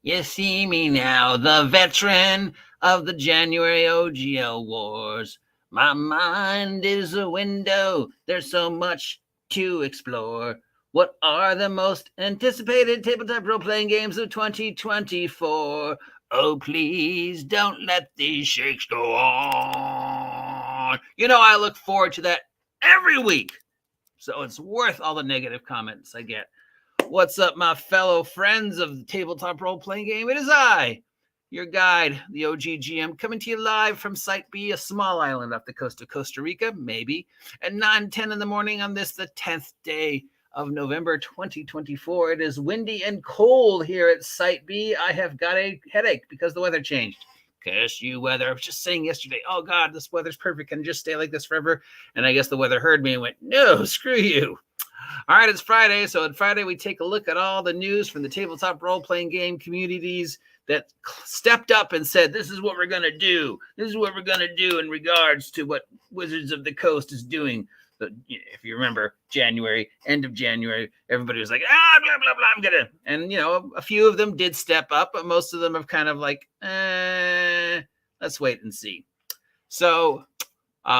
You see me now, the veteran of the January OGL Wars. My mind is a window. There's so much to explore. What are the most anticipated tabletop role-playing games of 2024? Oh, please don't let these shakes go on. You know, I look forward to that every week. So it's worth all the negative comments I get. What's up, my fellow friends of the tabletop role-playing game? It is I, your guide, the OGGM, coming to you live from Site B, a small island off the coast of Costa Rica, maybe, at 9:10 in the morning on this, the 10th day of November 2024. It is windy and cold here at Site B. I have got a headache because the weather changed. Curse you, weather. I was just saying yesterday, oh God, this weather's perfect. Can just stay like this forever? And I guess the weather heard me and went, no, screw you. All right, it's Friday. So on Friday, we take a look at all the news from the tabletop role-playing game communities that stepped up and said, this is what we're going to do. This is what we're going to do in regards to what Wizards of the Coast is doing. But if you remember January, end of January, everybody was like, blah, blah, blah, I'm going to. And, you know, a few of them did step up, but most of them have kind of like, let's wait and see. So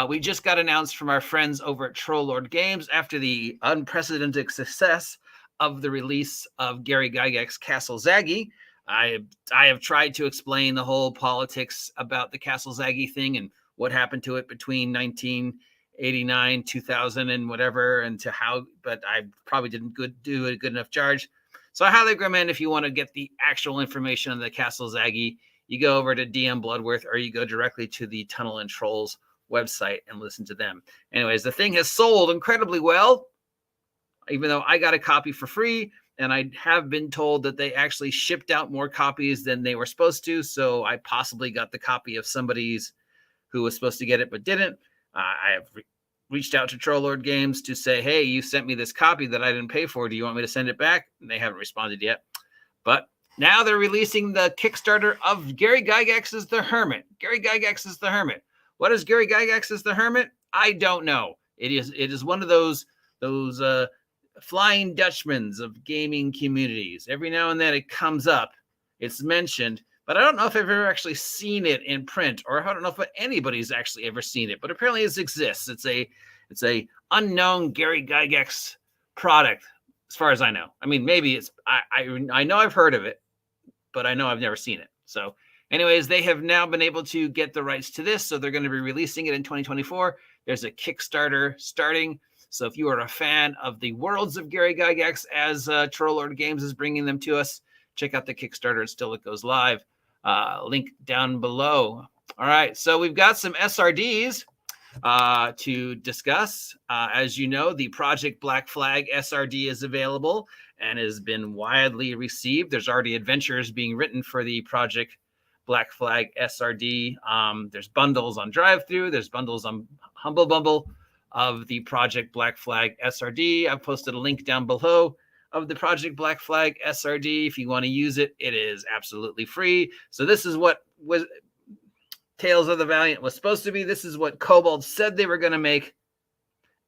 we just got announced from our friends over at Troll Lord Games after the unprecedented success of the release of Gary Gygax Castle Zaggy. I have tried to explain the whole politics about the Castle Zaggy thing and what happened to it between 1989, 2000, and whatever, and to how, but I probably didn't do a good enough charge. So I highly recommend, if you want to get the actual information on the Castle Zaggy, you go over to DM Bloodworth, or you go directly to the Tunnel and Trolls website and listen to them. Anyways, the thing has sold incredibly well, even though I got a copy for free, and I have been told that they actually shipped out more copies than they were supposed to, so I possibly got the copy of somebody's who was supposed to get it but didn't. I have reached out to Troll Lord Games to say, hey, you sent me this copy that I didn't pay for. Do you want me to send it back? And they haven't responded yet. But now they're releasing the Kickstarter of Gary Gygax's The Hermit. Gary Gygax's The Hermit. What is Gary Gygax's The Hermit? I don't know. It is one of those Flying Dutchmans of gaming communities. Every now and then it comes up, it's mentioned, but I don't know if I've ever actually seen it in print, or I don't know if anybody's actually ever seen it. But apparently it exists. It's a unknown Gary Gygax product, as far as I know. I mean, maybe it's I know I've heard of it, but I know I've never seen it. So anyways, they have now been able to get the rights to this, so they're going to be releasing it in 2024. There's a Kickstarter starting. So if you are a fan of the worlds of Gary Gygax, as Troll Lord Games is bringing them to us, check out the Kickstarter. It goes live. Link down below. All right, so we've got some SRDs to discuss. As you know, the Project Black Flag SRD is available and has been widely received. There's already adventures being written for the Project Black Flag SRD. There's bundles on Drivethrough. There's bundles on Humble Bumble of the Project Black Flag SRD. I've posted a link down below of the Project Black Flag SRD. If you want to use it, it is absolutely free. So this is what was Tales of the Valiant was supposed to be. This is what Kobold said they were going to make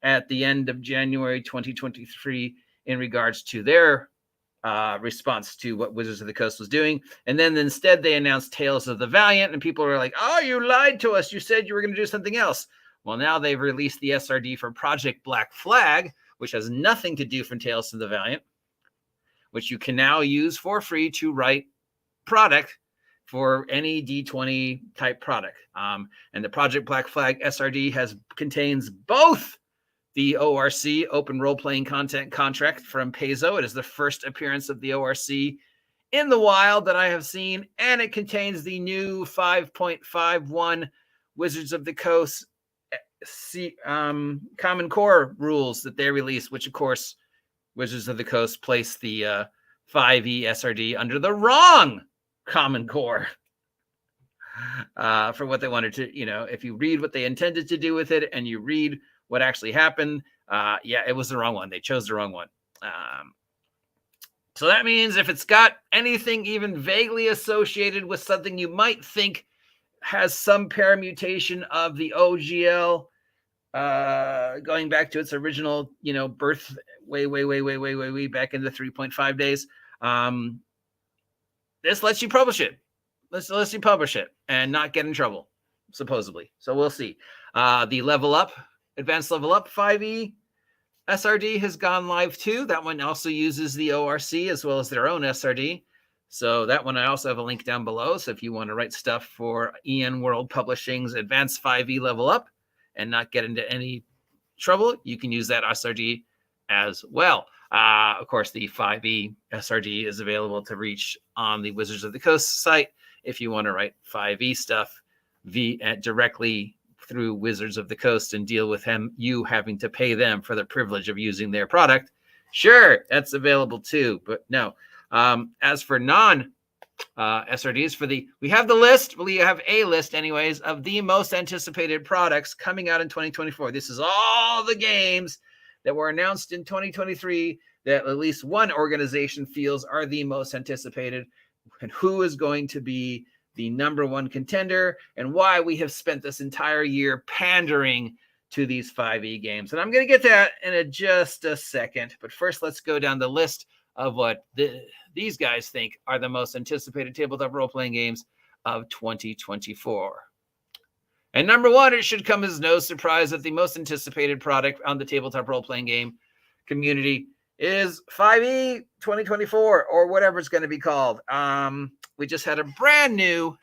at the end of January 2023 in regards to their response to what Wizards of the Coast was doing. And then instead they announced Tales of the Valiant, and people were like, oh, you lied to us. You said you were going to do something else. Well, now they've released the SRD for Project Black Flag, which has nothing to do from Tales of the Valiant, which you can now use for free to write product for any D20 type product. And the Project Black Flag SRD contains both the ORC, Open Role-Playing Content Contract from Paizo. It is the first appearance of the ORC in the wild that I have seen, and it contains the new 5.51 Wizards of the Coast Common Core rules that they released, which of course Wizards of the Coast placed the 5e SRD under the wrong Common Core for what they wanted to, if you read what they intended to do with it and you read what actually happened, it was the wrong one. They chose the wrong one. So that means if it's got anything even vaguely associated with something you might think has some permutation of the OGL going back to its original, birth way back in the 3.5 days. This lets you publish it. Let's you publish it and not get in trouble, supposedly. So we'll see. The level up, advanced level up 5e SRD has gone live too. That one also uses the ORC as well as their own SRD. So that one I also have a link down below. So if you want to write stuff for EN World Publishing's advanced 5e level up and not get into any trouble, you can use that SRD as well. Of course, the 5e SRD is available to reach on the Wizards of the Coast site if you want to write 5e stuff directly through Wizards of the Coast and deal with you having to pay them for the privilege of using their product. Sure, that's available too, but no. As for non SRDs, we have the list, we have a list anyways, of the most anticipated products coming out in 2024. This is all the games that were announced in 2023 that at least one organization feels are the most anticipated, and who is going to be the number one contender, and why we have spent this entire year pandering to these 5e games. And I'm going to get to that in just a second. But first, let's go down the list of what these guys think are the most anticipated tabletop role-playing games of 2024. And number one, it should come as no surprise that the most anticipated product on the tabletop role-playing game community is 5e 2024, or whatever it's going to be called. We just had a brand new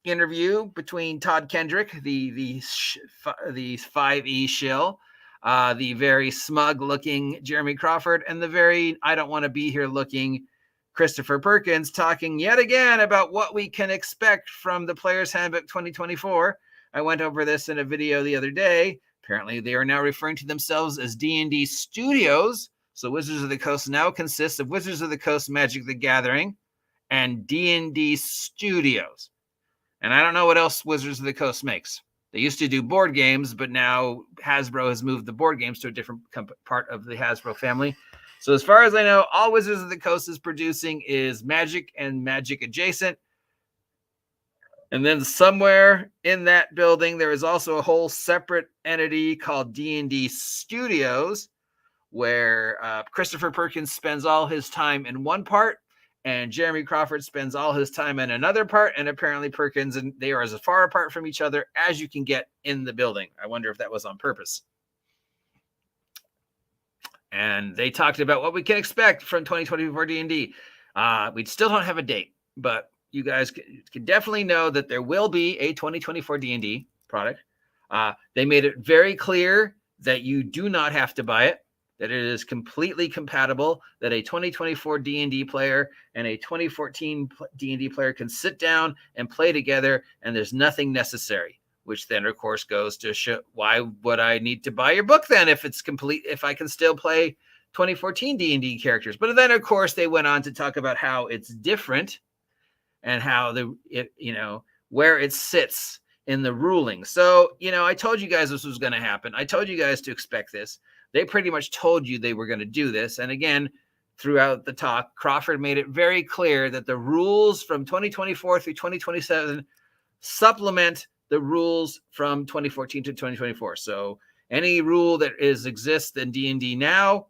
interview between Todd Kendrick, the 5e shill, the very smug-looking Jeremy Crawford, and the very I don't want to be here looking Christopher Perkins, talking yet again about what we can expect from the Player's Handbook 2024. I went over this in a video the other day. Apparently, they are now referring to themselves as D&D Studios. So Wizards of the Coast now consists of Wizards of the Coast Magic the Gathering and D&D Studios. And I don't know what else Wizards of the Coast makes. They used to do board games, but now Hasbro has moved the board games to a different part of the Hasbro family. So as far as I know, all Wizards of the Coast is producing is Magic and Magic adjacent. And then somewhere in that building, there is also a whole separate entity called D&D Studios, where Christopher Perkins spends all his time in one part, and Jeremy Crawford spends all his time in another part, and apparently Perkins and they are as far apart from each other as you can get in the building. I wonder if that was on purpose. And they talked about what we can expect from 2024 D&D. We still don't have a date, but you guys can definitely know that there will be a 2024 D&D product. They made it very clear that you do not have to buy it, that it is completely compatible, that a 2024 D&D player and a 2014 D&D player can sit down and play together, and there's nothing necessary, which then, of course, goes to show why would I need to buy your book then if it's complete, if I can still play 2014 D&D characters. But then, of course, they went on to talk about how it's different and how where it sits in the ruling. So, I told you guys this was going to happen. I told you guys to expect this. They pretty much told you they were going to do this. And again, throughout the talk, Crawford made it very clear that the rules from 2024 through 2027 supplement the rules from 2014 to 2024. So any rule that exists in D&D now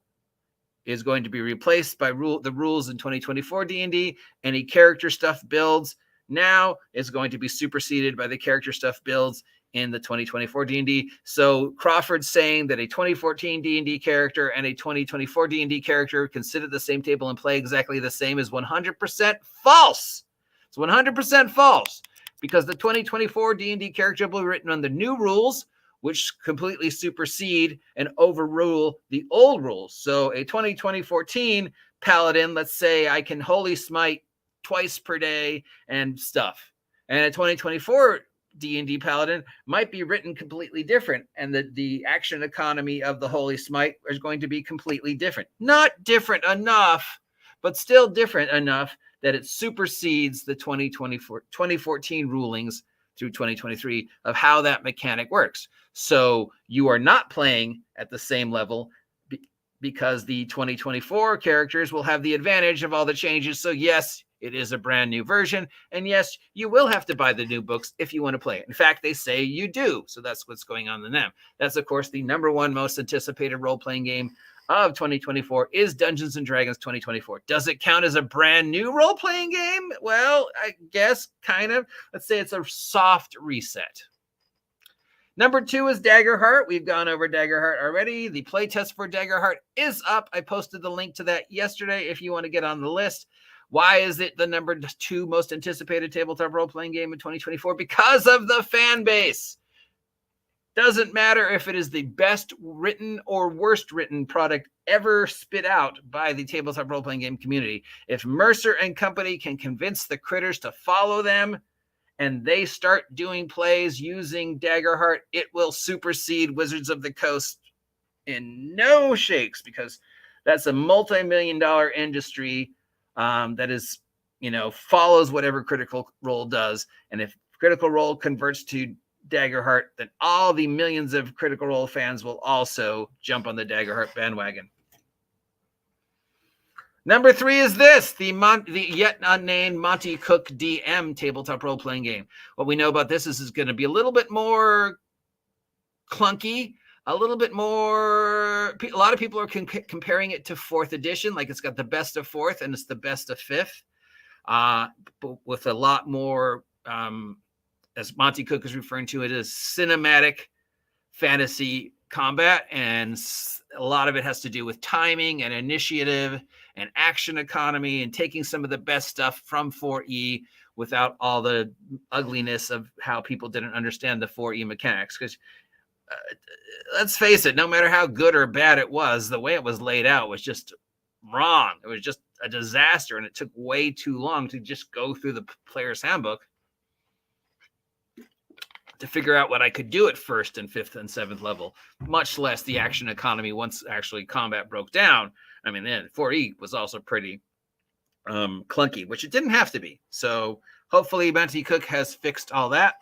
is going to be replaced by the rules in 2024 D&D. Any character stuff builds now is going to be superseded by the character stuff builds in the 2024 D&D. So Crawford's saying that a 2014 D&D character and a 2024 D&D character can sit at the same table and play exactly the same is 100% false. It's 100% false, because the 2024 D&D character will be written on the new rules, which completely supersede and overrule the old rules. So a 2014 paladin, let's say I can holy smite twice per day and stuff. And a 2024 D&D paladin might be written completely different, and the action economy of the holy smite is going to be completely different. Not different enough, but still different enough that it supersedes the 2014 rulings through 2023 of how that mechanic works. So you are not playing at the same level because the 2024 characters will have the advantage of all the changes. So yes, It is a brand new version. And yes, you will have to buy the new books if you want to play it. In fact, they say you do. So that's what's going on in them. That's, of course, the #1 most anticipated role-playing game of 2024 is Dungeons & Dragons 2024. Does it count as a brand new role-playing game? Well, I guess kind of. Let's say it's a soft reset. #2 is Daggerheart. We've gone over Daggerheart already. The playtest for Daggerheart is up. I posted the link to that yesterday if you want to get on the list. Why is it the #2 most anticipated tabletop role-playing game in 2024? Because of the fan base. Doesn't matter if it is the best written or worst written product ever spit out by the tabletop role-playing game community. If Mercer and company can convince the critters to follow them and they start doing plays using Daggerheart, it will supersede Wizards of the Coast in no shakes, because that's a multi-million-dollar industry that is, follows whatever Critical Role does. And if Critical Role converts to Daggerheart, then all the millions of Critical Role fans will also jump on the Daggerheart bandwagon. #3 is this, the yet unnamed Monty Cook DM tabletop role-playing game. What we know about this is it's going to be a little bit more clunky, a little bit more. A lot of people are comparing it to 4th edition, like it's got the best of 4th and it's the best of 5th, but with a lot more, as Monty Cook is referring to it, as cinematic fantasy combat, and a lot of it has to do with timing and initiative and action economy and taking some of the best stuff from 4E without all the ugliness of how people didn't understand the 4E mechanics. Because let's face it, no matter how good or bad it was, the way it was laid out was just wrong. It was just a disaster, and it took way too long to just go through the player's handbook to figure out what I could do at 1st and 5th and 7th level, much less the action economy once actually combat broke down. I mean, then 4E was also pretty clunky, which it didn't have to be. So hopefully Monty Cook has fixed all that.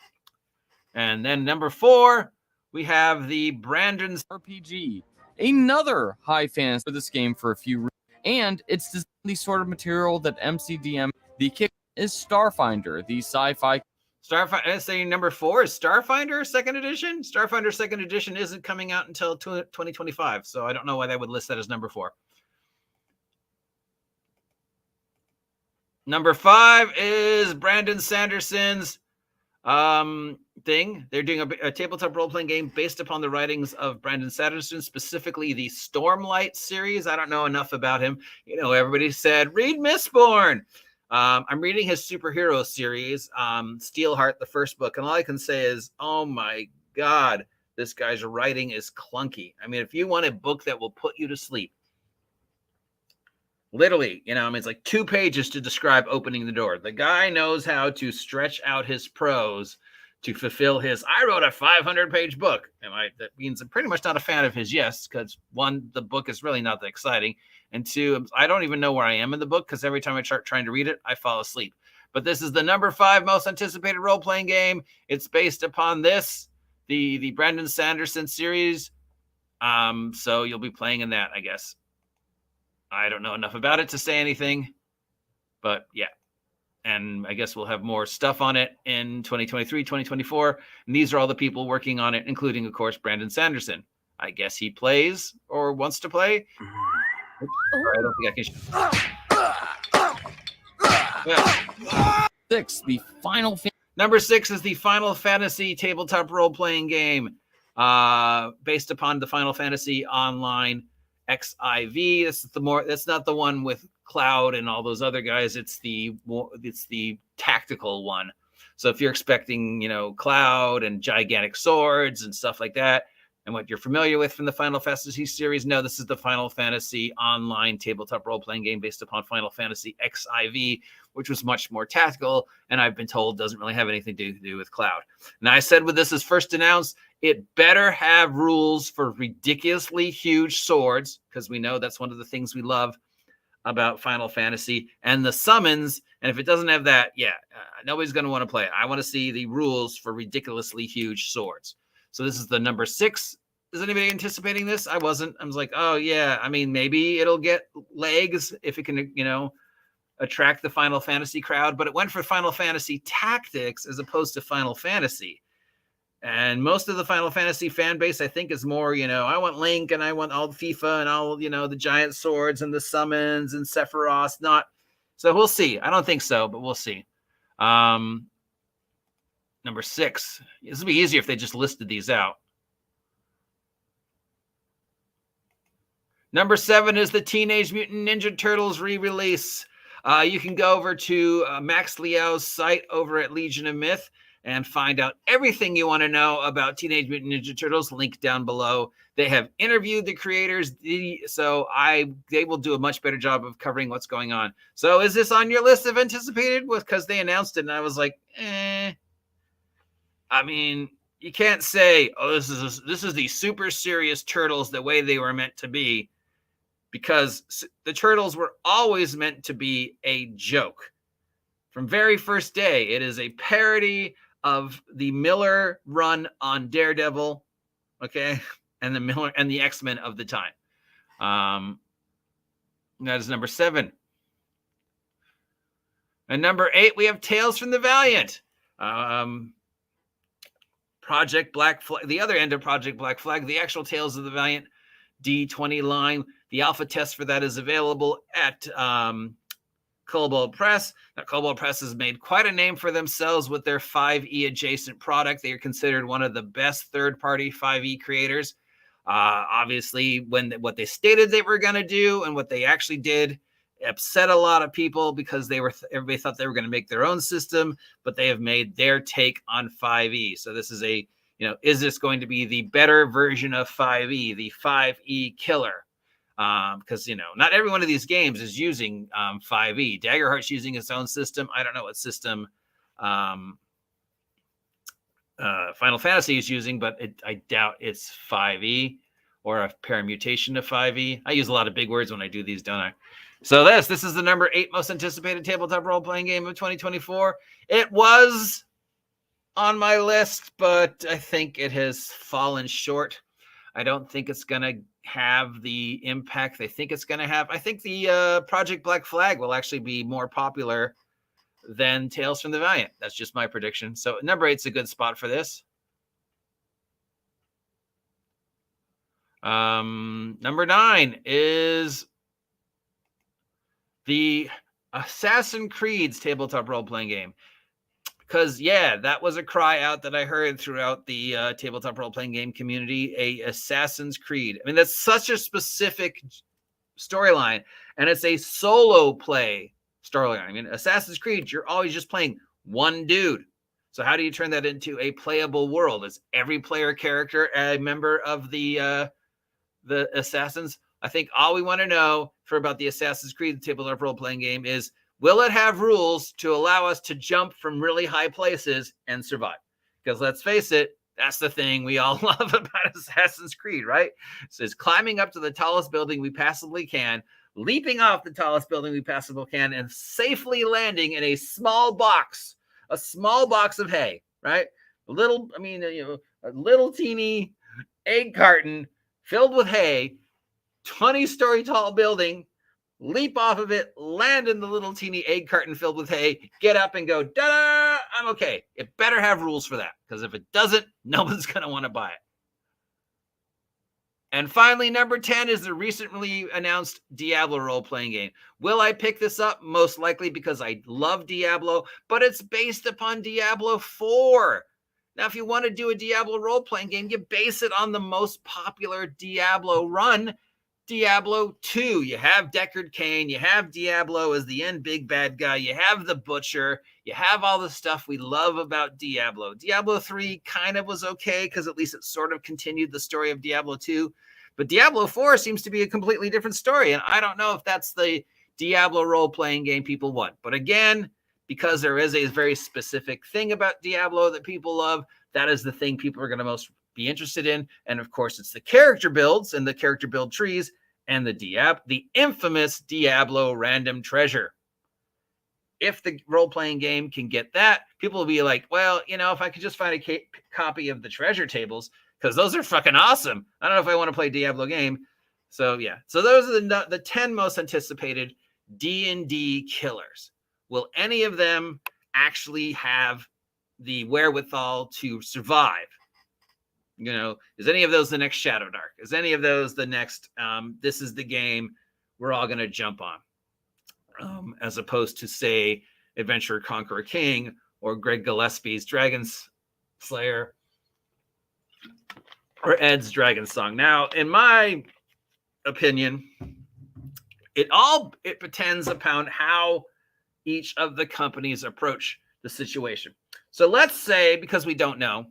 And then #4, we have the Brandon's RPG, another high fan for this game for a few reasons. And it's the sort of material that MCDM, the kick is Starfinder, the sci-fi. Starfinder, say #4 is Starfinder 2nd edition. Starfinder 2nd edition isn't coming out until 2025, so I don't know why they would list that as #4. #5 is Brandon Sanderson's thing. They're doing a tabletop role-playing game based upon the writings of Brandon Sanderson, specifically the Stormlight series. I don't know enough about him. Everybody said, read Mistborn. I'm reading his superhero series, Steelheart, the first book, and all I can say is, oh my God, this guy's writing is clunky. I mean, if you want a book that will put you to sleep, literally, it's like 2 pages to describe opening the door. The guy knows how to stretch out his prose to fulfill his, I wrote a 500-page book. And that means I'm pretty much not a fan of his, yes, because 1, the book is really not that exciting. And 2, I don't even know where I am in the book, because every time I start trying to read it, I fall asleep. But this is the #5 most anticipated role-playing game. It's based upon this, the Brandon Sanderson series. So you'll be playing in that, I guess. I don't know enough about it to say anything, but yeah. And I guess we'll have more stuff on it in 2023, 2024. And these are all the people working on it, including, of course, Brandon Sanderson. I guess he plays or wants to play. Oops, sorry, I don't think I can. 6, the final. #6 is the Final Fantasy tabletop role-playing game, based upon the Final Fantasy Online XIV. That's not the one with Cloud and all those other guys. It's the tactical one. So if you're expecting, Cloud and gigantic swords and stuff like that, and what you're familiar with from the Final Fantasy series, no, this is the Final Fantasy Online tabletop role-playing game based upon Final Fantasy XIV, which was much more tactical, and I've been told doesn't really have anything to do with Cloud. Now, I said when this is first announced, it better have rules for ridiculously huge swords, because we know that's one of the things we love about Final Fantasy, and the summons. And if it doesn't have that, nobody's going to want to play it. I want to see the rules for ridiculously huge swords. So this is the #6. Is anybody anticipating this? I wasn't. I was like, oh yeah. I mean, maybe it'll get legs if it can, attract the Final Fantasy crowd, but it went for Final Fantasy Tactics as opposed to Final Fantasy. And most of the Final Fantasy fan base, I think, is more, I want Link and I want all the FIFA and all, the giant swords and the summons and Sephiroth. Not so. We'll see. I don't think so, but we'll see. Number 6. This would be easier if they just listed these out. Number 7 is the Teenage Mutant Ninja Turtles re-release. You can go over to Max Liao's site over at Legion of Myth and find out everything you want to know about Teenage Mutant Ninja Turtles. Link down below. They have interviewed the creators, so they will do a much better job of covering what's going on. So is this on your list of anticipated? Because they announced it, and I was like, I mean, you can't say, oh, this is the super serious Turtles the way they were meant to be, because the Turtles were always meant to be a joke. From very first day, it is a parody of the Miller run on Daredevil, okay, and the Miller and the X-Men of the time. That is number 7. And number 8, we have Tales from the Valiant. Project Black Flag, the other end of Project Black Flag, the actual Tales of the Valiant D20 line. The alpha test for that is available at Cobalt Press. Now, Cobalt Press has made quite a name for themselves with their 5e adjacent product. They are considered one of the best third-party 5e creators. Obviously, what they stated they were going to do and what they actually did upset a lot of people because everybody thought they were going to make their own system, but they have made their take on 5e. So this is is this going to be the better version of 5e, the 5e killer? Because not every one of these games is using 5e. Daggerheart's using its own system. I don't know what system Final Fantasy is using, but I doubt it's 5e or a permutation of 5e. I use a lot of big words when I do these, don't I? So this is the number 8 most anticipated tabletop role-playing game of 2024. It was on my list, but I think it has fallen short. I don't think it's going to have the impact they think it's going to have. I think the Project Black Flag will actually be more popular than Tales from the Valiant. That's just my prediction. So number 8's a good spot for this. Number 9 is the Assassin's Creed's tabletop role-playing game. Because, that was a cry out that I heard throughout the tabletop role-playing game community, a Assassin's Creed. I mean, that's such a specific storyline, and it's a solo play storyline. I mean, Assassin's Creed, you're always just playing one dude. So how do you turn that into a playable world? Is every player character a member of the Assassins? I think all we want to know about the Assassin's Creed tabletop role-playing game is, will it have rules to allow us to jump from really high places and survive? Because let's face it, that's the thing we all love about Assassin's Creed, right? So it's climbing up to the tallest building we possibly can, leaping off the tallest building we possibly can, and safely landing in a small box of hay, right? A little teeny egg carton filled with hay, 20-story tall building, leap off of it, land in the little teeny egg carton filled with hay, get up and go, da-da, I'm okay. It better have rules for that, because if it doesn't, no one's going to want to buy it. And finally, number 10 is the recently announced Diablo role-playing game. Will I pick this up? Most likely, because I love Diablo, but it's based upon Diablo 4. Now, if you want to do a Diablo role-playing game, you base it on the most popular Diablo run, Diablo 2. You have Deckard Cain, you have Diablo as the end big bad guy, you have the Butcher, you have all the stuff we love about Diablo. Diablo 3 kind of was okay because at least it sort of continued the story of Diablo 2, but Diablo 4 seems to be a completely different story, and I don't know if that's the Diablo role-playing game people want. But again, because there is a very specific thing about Diablo that people love, that is the thing people are going to most be interested in. And of course, it's the character builds and the character build trees and the infamous Diablo random treasure. If the role-playing game can get that, people will be like, well, if I could just find a copy of the treasure tables, because those are fucking awesome. I don't know if I want to play a Diablo game. So yeah, so those are the 10 most anticipated D&D killers. Will any of them actually have the wherewithal to survive? You know, is any of those the next Shadowdark? Is any of those the next, this is the game we're all going to jump on? As opposed to, say, Adventurer Conqueror King or Greg Gillespie's Dragon's Slayer or Ed's Dragon Song. Now, in my opinion, it depends upon how each of the companies approach the situation. So let's say, because we don't know,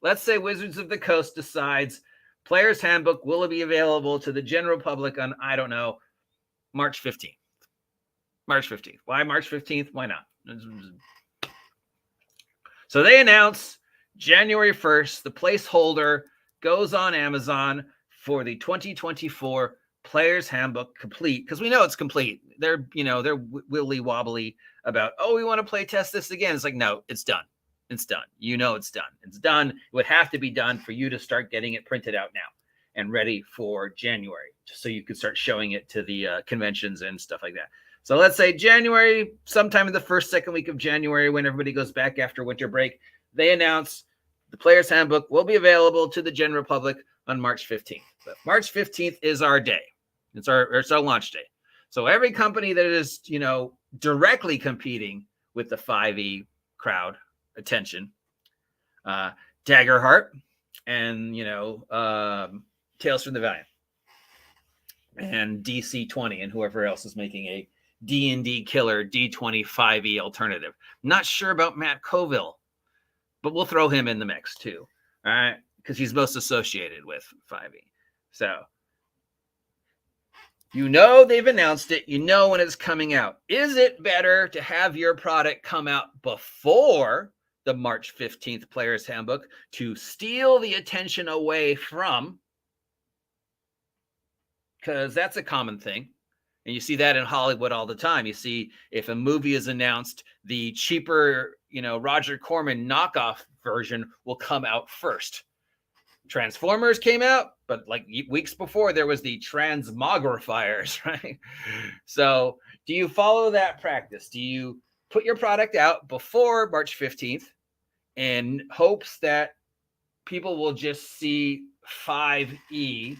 let's say Wizards of the Coast decides Player's Handbook will be available to the general public on, I don't know, March 15th. March 15th. Why March 15th? Why not? So they announce January 1st, the placeholder goes on Amazon for the 2024 Player's Handbook complete, because we know it's complete. They're willy wobbly about, oh, we want to play test this again. It's like, no, it's done. It's done. You know, it's done. It's done. It would have to be done for you to start getting it printed out now and ready for January, so you could start showing it to the conventions and stuff like that. So let's say January, sometime in the second week of January, when everybody goes back after winter break, they announce the Player's Handbook will be available to the general public on March 15th. But March 15th is our day. It's our launch day. So every company that is, directly competing with the 5e crowd attention, Daggerheart and, Tales from the Valiant and DC20 and whoever else is making a D&D killer D20 5e alternative. Not sure about Matt Colville, but we'll throw him in the mix too. All right. Because he's most associated with 5e. So, they've announced it. You know when it's coming out. Is it better to have your product come out before the March 15th Player's Handbook to steal the attention away from? Because that's a common thing. And you see that in Hollywood all the time. You see, if a movie is announced, the cheaper, Roger Corman knockoff version will come out first. Transformers came out, but like weeks before, there was the Transmogrifiers, right? So do you follow that practice? Do you put your product out before March 15th in hopes that people will just see 5e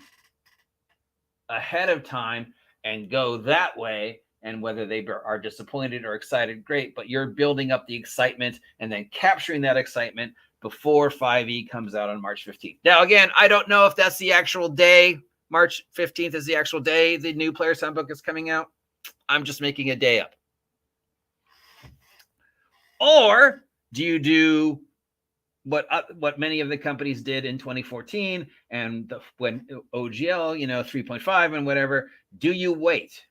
ahead of time and go that way, and whether they are disappointed or excited, great, but you're building up the excitement and then capturing that excitement before 5e comes out on March 15th. Now, again, I don't know if that's the actual day. March 15th is the actual day the new Player's Handbook is coming out. I'm just making a day up. Or do you do what many of the companies did in 2014 and when OGL, 3.5 and whatever, do you wait?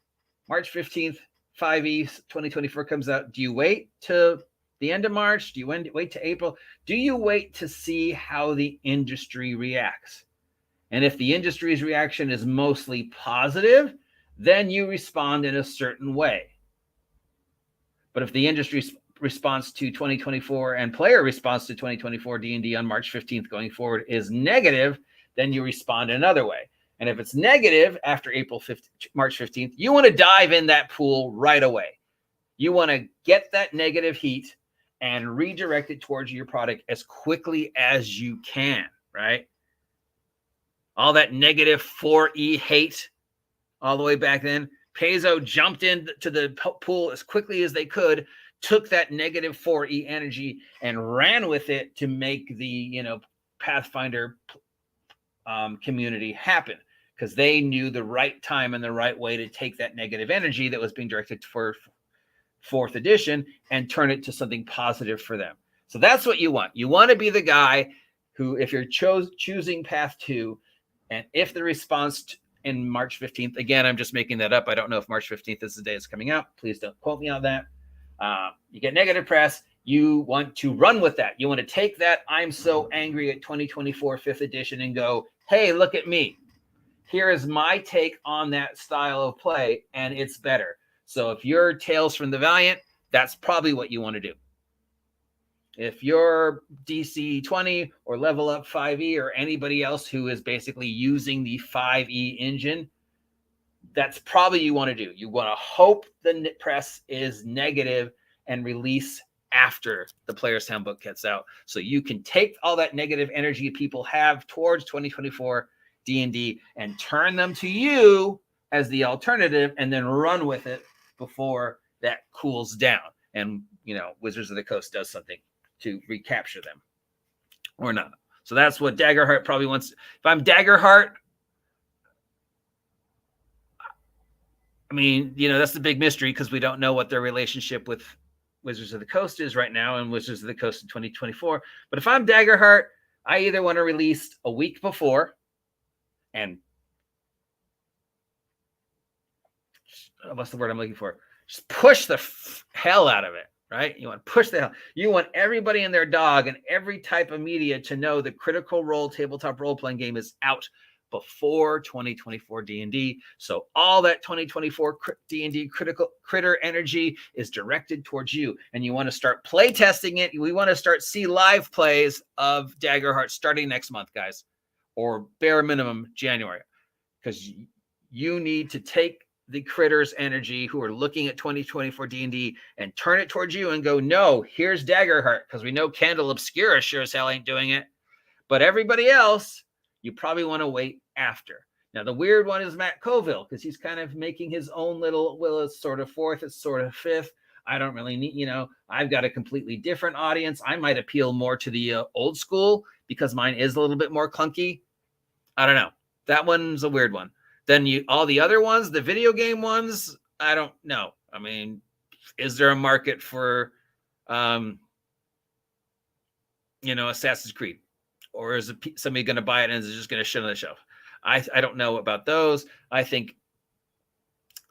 March 15th, 5e 2024 comes out. Do you wait to the end of March? Do you wait to April? Do you wait to see how the industry reacts? And if the industry's reaction is mostly positive, then you respond in a certain way. But if the industry's response to 2024 and player response to 2024 D&D on March 15th going forward is negative, then you respond another way. And if it's negative after March 15th, you want to dive in that pool right away. You want to get that negative heat and redirect it towards your product as quickly as you can, right? All that negative 4E hate all the way back then. Paizo jumped into the pool as quickly as they could, took that negative 4E energy and ran with it to make the, Pathfinder community happen, because they knew the right time and the right way to take that negative energy that was being directed for 4th edition and turn it to something positive for them. So that's what you want. You want to be the guy who, if you're choosing Path 2, and if the response in March 15th, again, I'm just making that up. I don't know if March 15th is the day it's coming out. Please don't quote me on that. You get negative press. You want to run with that. You want to take that I'm so angry at 2024 5th edition and go, hey, look at me. Here is my take on that style of play, and it's better. So if you're Tales from the Valiant, that's probably what you want to do. If you're DC 20 or Level Up 5e or anybody else who is basically using the 5e engine, that's probably you want to do. You want to hope the press is negative and release after the Player's Handbook gets out, so you can take all that negative energy people have towards 2024 D&D and turn them to you as the alternative, and then run with it before that cools down and Wizards of the Coast does something to recapture them or not. So that's what Daggerheart probably wants. If I'm Daggerheart, I mean, that's the big mystery, because we don't know what their relationship with Wizards of the Coast is right now and Wizards of the Coast in 2024. But if I'm Daggerheart, I either want to release a week before and what's the word I'm looking for? Just push the hell out of it, right? You want to push the hell. You want everybody and their dog and every type of media to know the Critical Role tabletop role-playing game is out before 2024 D&D. So all that 2024 D&D critter energy is directed towards you, and you want to start play testing it. We want to start see live plays of Daggerheart starting next month, guys, or bare minimum January, because you need to take the critters energy who are looking at 2024 D&D and turn it towards you and go, no, here's Daggerheart, because we know Candle Obscura sure as hell ain't doing it. But everybody else, you probably want to wait after. Now, the weird one is Matt Colville, because he's kind of making his own little, well, it's sort of fourth, it's sort of fifth. I don't really need, I've got a completely different audience. I might appeal more to the old school because mine is a little bit more clunky. I don't know. That one's a weird one. Then all the other ones, the video game ones, I don't know. I mean, is there a market for, Assassin's Creed? Or is somebody going to buy it and is it just going to sit on the shelf? I don't know about those. I think,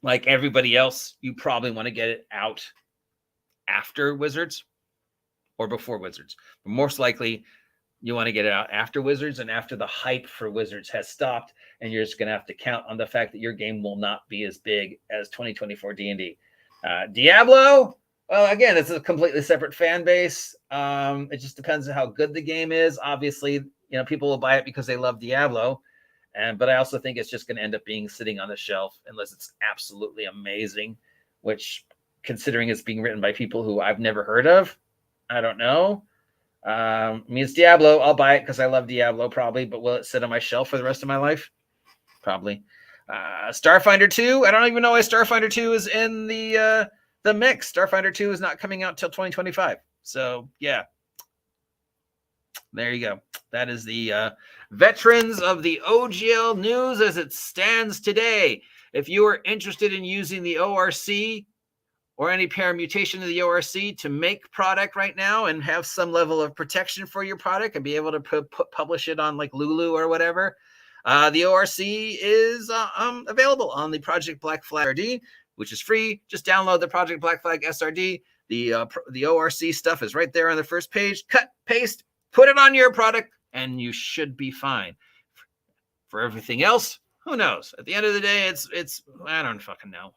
like everybody else, you probably want to get it out after Wizards or before Wizards. But most likely, you want to get it out after Wizards and after the hype for Wizards has stopped, and you're just going to have to count on the fact that your game will not be as big as 2024 D&D. Diablo, well, again, it's a completely separate fan base. It just depends on how good the game is. Obviously, people will buy it because they love Diablo, but I also think it's just going to end up being sitting on the shelf unless it's absolutely amazing, which, considering it's being written by people who I've never heard of, I don't know. I mean, it's Diablo. I'll buy it because I love Diablo, probably, but will it sit on my shelf for the rest of my life? Probably. Starfinder 2. I don't even know why Starfinder 2 is in the mix. Starfinder 2 is not coming out till 2025. So yeah, there you go. That is the veterans of the OGL news as it stands today. If you are interested in using the ORC or any permutation of the ORC to make product right now and have some level of protection for your product and be able to publish it on like Lulu or whatever, the ORC is available on the Project Black Flag SRD, which is free. Just download the Project Black Flag SRD. The ORC stuff is right there on the first page. Cut, paste, put it on your product, and you should be fine. For everything else, who knows? At the end of the day, it's I don't fucking know.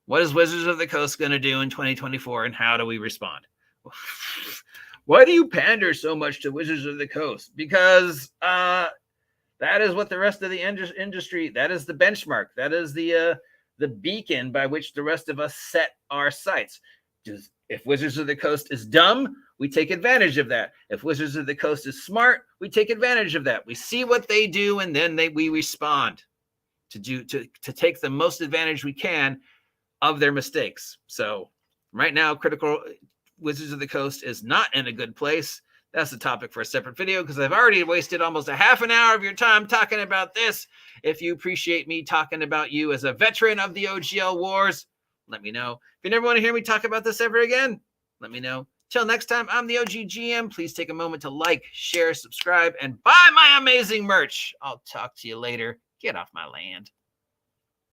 What is Wizards of the Coast going to do in 2024, and how do we respond? Why do you pander so much to Wizards of the Coast? Because that is what the rest of the industry, that is the benchmark. That is the beacon by which the rest of us set our sights. If Wizards of the Coast is dumb, we take advantage of that. If Wizards of the Coast is smart, we take advantage of that. We see what they do, and then we respond to take the most advantage we can of their mistakes. So right now, Critical Wizards of the Coast is not in a good place. That's a topic for a separate video, because I've already wasted almost a half an hour of your time talking about this. If you appreciate me talking about you as a veteran of the OGL Wars, let me know. If you never want to hear me talk about this ever again, let me know. Till next time, I'm the OGGM. Please take a moment to like, share, subscribe, and buy my amazing merch. I'll talk to you later. Get off my land.